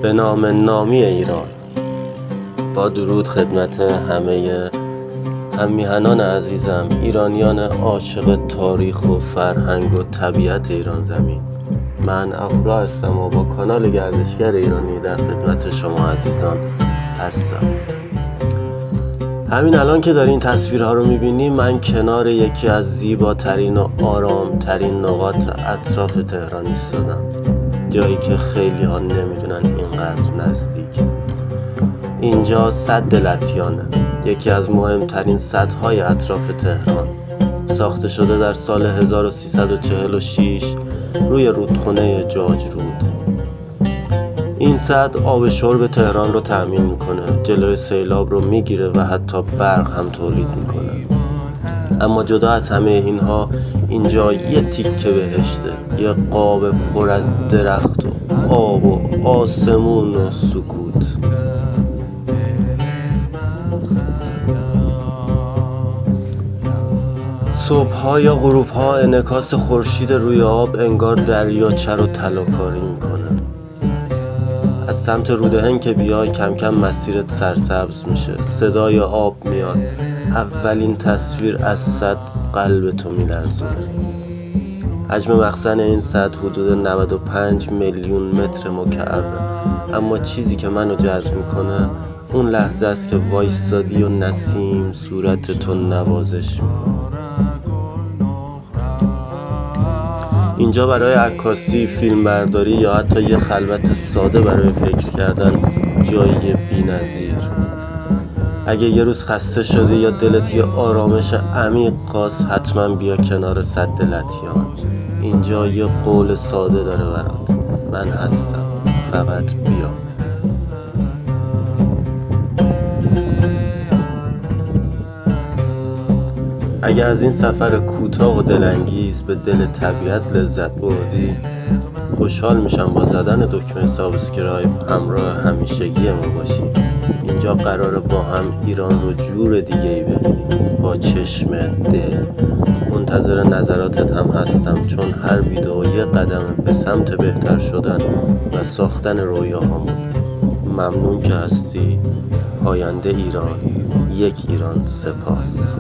به نام نامی ایران. با درود خدمت همه هممیهنان عزیزم، ایرانیان عاشق تاریخ و فرهنگ و طبیعت ایران زمین. من اهورا هستم و با کانال گردشگر ایرانی در خدمت شما عزیزان هستم. همین الان که دارین تصویرها رو میبینی، من کنار یکی از زیباترین و آرامترین نقاط اطراف تهران ایستادم، جایی که خیلی ها نمیدونن اینقدر نزدیکه. اینجا سد لطیانه، یکی از مهمترین سدهای اطراف تهران. ساخته شده در سال 1346 روی رودخونه جاجرود. این سد آب شرب تهران رو تأمین میکنه، جلوی سیلاب رو میگیره و حتی برق هم تولید میکنه. اما جدا از همه اینها، اینجا یه تیکه بهشته، یه قاب پر از درخت و آب و آسمون و سکوت. صبح‌ها یا غروب‌ها انعکاس خورشید روی آب انگار دریاچه رو طلاکاری میکنه. از سمت رودهن که بیای کم کم مسیرت سرسبز میشه، صدای آب میاد، اولین تصویر از سد قلب تو میلرزونه. حجم مخزن این سد حدود 95 میلیون متر مکعبه، اما چیزی که منو جذب میکنه اون لحظه است که وایستادی و نسیم صورت تو نوازش میکنه. اینجا برای عکاسی، فیلم برداری یا حتی یه خلوت ساده برای فکر کردن جایی بی‌نظیر. اگه یه روز خسته شدی یا دلت یه آرامش عمیق خواست، حتما بیا کنار سد لطیان. اینجا یه قول ساده داره برات: من هستم، فقط بیا. اگه از این سفر کوتاه و دلانگیز به دل طبیعت لذت بردی، خوشحال میشم با زدن دکمه سابسکرایب همراه همیشگی ما باشی. اینجا قراره با هم ایران رو جور دیگه ای ببینیم، با چشم دل. منتظر نظراتت هم هستم، چون هر ویدئو یه قدم به سمت بهتر شدن و ساختن رویاهامون. ممنون که هستی. پاینده ایران، یک ایران، سپاس.